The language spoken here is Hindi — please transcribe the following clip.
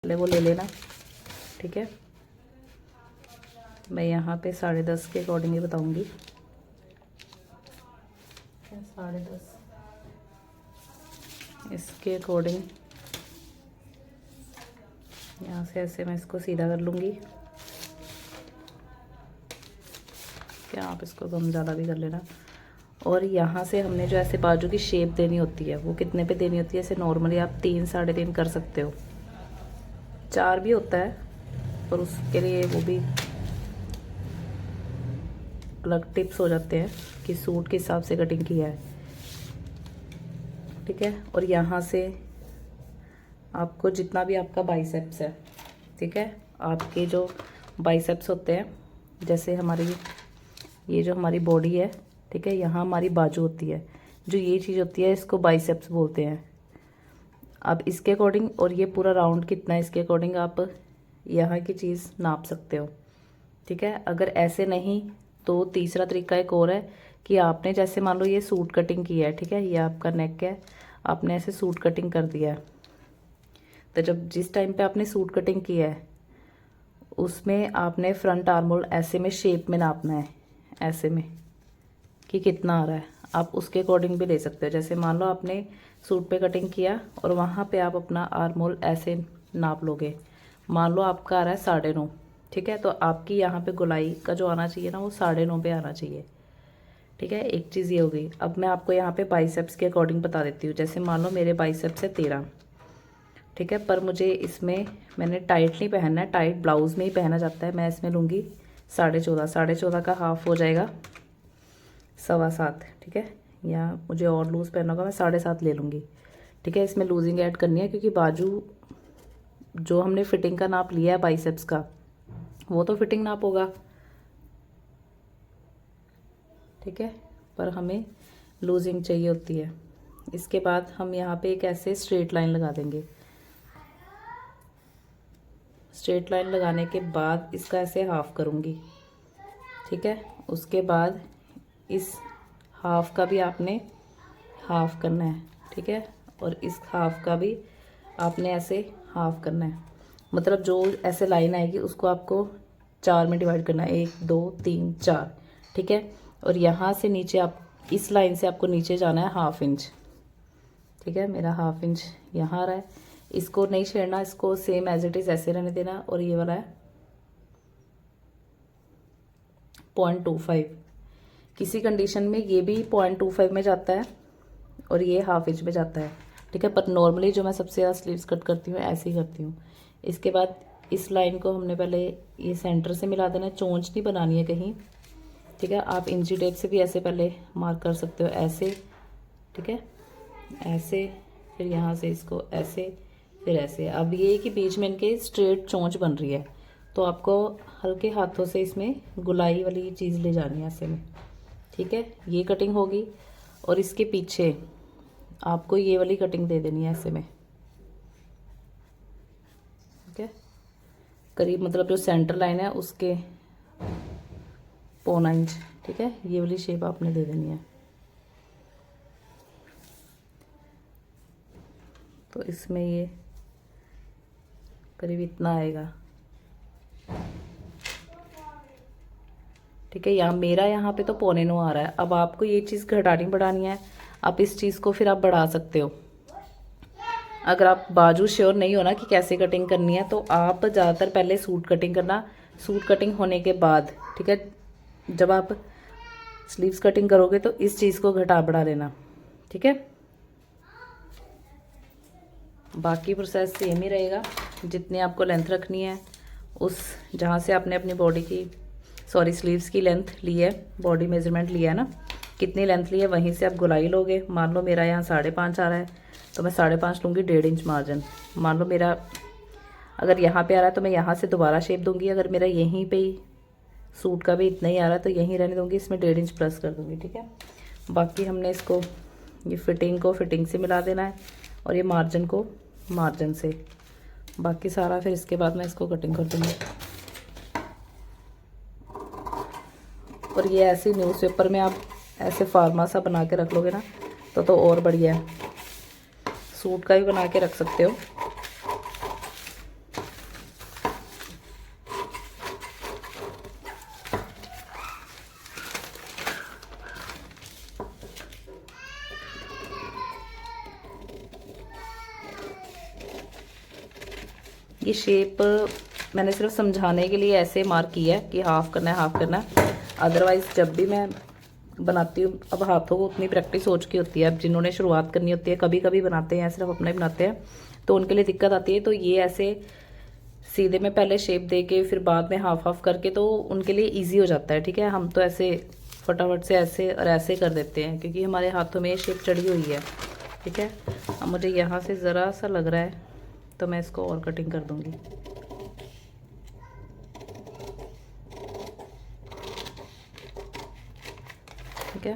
पहले वो ले लेना, ठीक है। मैं यहाँ पे 10.5 के अकॉर्डिंग ही बताऊँगी। 10.5 इसके अकॉर्डिंग यहाँ से ऐसे मैं इसको सीधा कर लूँगी। क्या आप इसको कम ज़्यादा भी कर लेना। और यहाँ से हमने जो ऐसे बाजू की शेप देनी होती है वो कितने पे देनी होती है, ऐसे नॉर्मली आप 3 3.5 कर सकते हो, 4 भी होता है, पर उसके लिए वो भी अलग टिप्स हो जाते हैं कि सूट के हिसाब से कटिंग किया है, ठीक है। और यहाँ से आपको जितना भी आपका बाइसेप्स है, ठीक है, आपके जो बाइसेप्स होते हैं, जैसे हमारी ये जो हमारी बॉडी है, ठीक है, यहाँ हमारी बाजू होती है, जो ये चीज़ होती है इसको बाइसेप्स बोलते हैं। अब इसके अकॉर्डिंग, और ये पूरा राउंड कितना है इसके अकॉर्डिंग आप यहाँ की चीज़ नाप सकते हो, ठीक है। अगर ऐसे नहीं तो तीसरा तरीका एक और है कि आपने जैसे मान लो ये सूट कटिंग किया है, ठीक है, ये आपका नेक है, आपने ऐसे सूट कटिंग कर दिया है, तो जब जिस टाइम पे आपने सूट कटिंग किया है उसमें आपने फ्रंट आर्म होल ऐसे में शेप में नापना है, ऐसे में कि कितना आ रहा है। आप उसके अकॉर्डिंग भी ले सकते हो। जैसे मान लो आपने सूट पे कटिंग किया और वहाँ पे आप अपना आर्म होल ऐसे नाप लोगे, मान लो आपका आ रहा है 9.5, ठीक है, तो आपकी यहाँ पे गोलाई का जो आना चाहिए ना वो 9.5 पे आना चाहिए, ठीक है। एक चीज़ ये हो गई। अब मैं आपको यहाँ पे बाइसेप्स के अकॉर्डिंग बता देती हूँ। जैसे मान लो मेरे बाइसेप्स है 13, ठीक है, पर मुझे इसमें मैंने टाइट नहीं पहनना है, टाइट ब्लाउज़ में ही पहना जाता है। मैं इसमें लूँगी 14.5, 14.5 का हाफ हो जाएगा 7.25, ठीक है, या मुझे और लूज़ पहनना होगा मैं 7.5 ले लूँगी, ठीक है। इसमें लूजिंग ऐड करनी है क्योंकि बाजू जो हमने फिटिंग का नाप लिया है बाइसेप्स का वो तो फिटिंग नाप होगा, ठीक है, पर हमें लूजिंग चाहिए होती है। इसके बाद हम यहाँ पे एक ऐसे स्ट्रेट लाइन लगा देंगे। स्ट्रेट लाइन लगाने के बाद इसका ऐसे हाफ करूँगी, ठीक है। उसके बाद इस हाफ का भी आपने हाफ करना है, ठीक है, और इस हाफ का भी आपने ऐसे हाफ करना है। मतलब जो ऐसे लाइन आएगी उसको आपको 4 में डिवाइड करना है, 1 2 3 4, ठीक है। और यहाँ से नीचे आप इस लाइन से आपको नीचे जाना है 1/2 इंच, ठीक है। मेरा 1/2 इंच यहाँ आ रहा है, इसको नहीं छेड़ना, इसको सेम एज इट इज़ ऐसे रहने देना। और ये वाला है 0.25, किसी कंडीशन में ये भी 0.25 में जाता है और ये 1/2 इंच में जाता है, ठीक है। पर नॉर्मली जो मैं सबसे ज़्यादा स्लीव्स कट करती हूँ ऐसे ही करती हूँ। इसके बाद इस लाइन को हमने पहले ये सेंटर से मिला देना है, चोंच नहीं बनानी है कहीं, ठीक है। आप इंची टेप से भी ऐसे पहले मार्क कर सकते हो, ऐसे, ठीक है, ऐसे, फिर यहाँ से इसको ऐसे, फिर ऐसे। अब ये कि बीच में इनके स्ट्रेट चोंच बन रही है, तो आपको हल्के हाथों से इसमें गुलाई वाली चीज़ ले जानी है ऐसे में, ठीक है। ये कटिंग होगी और इसके पीछे आपको ये वाली कटिंग दे देनी है ऐसे में, ठीक है, करीब मतलब जो सेंटर लाइन है उसके 1.25 इंच, ठीक है, ये वाली शेप आपने दे देनी है। तो इसमें ये करीब इतना आएगा, ठीक है। यहाँ मेरा यहाँ पे तो 9.25 आ रहा है। अब आपको ये चीज़ घटानी बढ़ानी है, आप इस चीज़ को फिर आप बढ़ा सकते हो। अगर आप बाजू श्योर नहीं हो ना कि कैसे कटिंग करनी है तो आप ज़्यादातर पहले सूट कटिंग करना, सूट कटिंग होने के बाद, ठीक है, जब आप स्लीव्स कटिंग करोगे तो इस चीज़ को घटा बढ़ा लेना, ठीक है। बाकी प्रोसेस सेम ही रहेगा। जितनी आपको लेंथ रखनी है उस जहाँ से आपने अपनी बॉडी की स्लीव्स की लेंथ ली है, बॉडी मेजरमेंट लिया है ना, कितनी लेंथ ली है वहीं से आप गोलाई लोगे। मान लो मेरा यहाँ 5.5 आ रहा है तो मैं 5.5 लूँगी, 1.5 इंच मार्जिन। मान लो मेरा अगर यहाँ पे आ रहा है तो मैं यहाँ से दोबारा शेप दूँगी। अगर मेरा यहीं पे ही सूट का भी इतना ही आ रहा है तो यहीं रहने दूँगी, इसमें 1.5 इंच प्लस कर दूँगी, ठीक है। बाकी हमने इसको ये फिटिंग को फिटिंग से मिला देना है और ये मार्जिन को मार्जिन से, बाकी सारा फिर इसके बाद मैं इसको कटिंग कर दूँगी। और ये ऐसे न्यूज़पेपर में आप ऐसे फार्मा सा बना के रख लोगे ना तो और बढ़िया है। सूट का भी बना के रख सकते हो, ये शेप मैंने सिर्फ समझाने के लिए ऐसे मार्क किया है कि हाफ़ करना है, हाफ़ करना है। अदरवाइज़ जब भी मैं बनाती हूँ, अब हाथों को उतनी प्रैक्टिस हो चुकी होती है, अब जिन्होंने शुरुआत करनी होती है, कभी कभी बनाते हैं सिर्फ अपना ही बनाते हैं, तो उनके लिए दिक्कत आती है। तो ये ऐसे सीधे में पहले शेप दे के फिर बाद में हाफ हाफ करके, तो उनके लिए इजी हो जाता है। ठीक है, हम तो ऐसे फटाफट से ऐसे और ऐसे कर देते हैं क्योंकि हमारे हाथों में ये शेप चढ़ी हुई है। ठीक है, अब मुझे यहाँ से ज़रा सा लग रहा है तो मैं इसको और कटिंग कर दूँगी। ठीक है,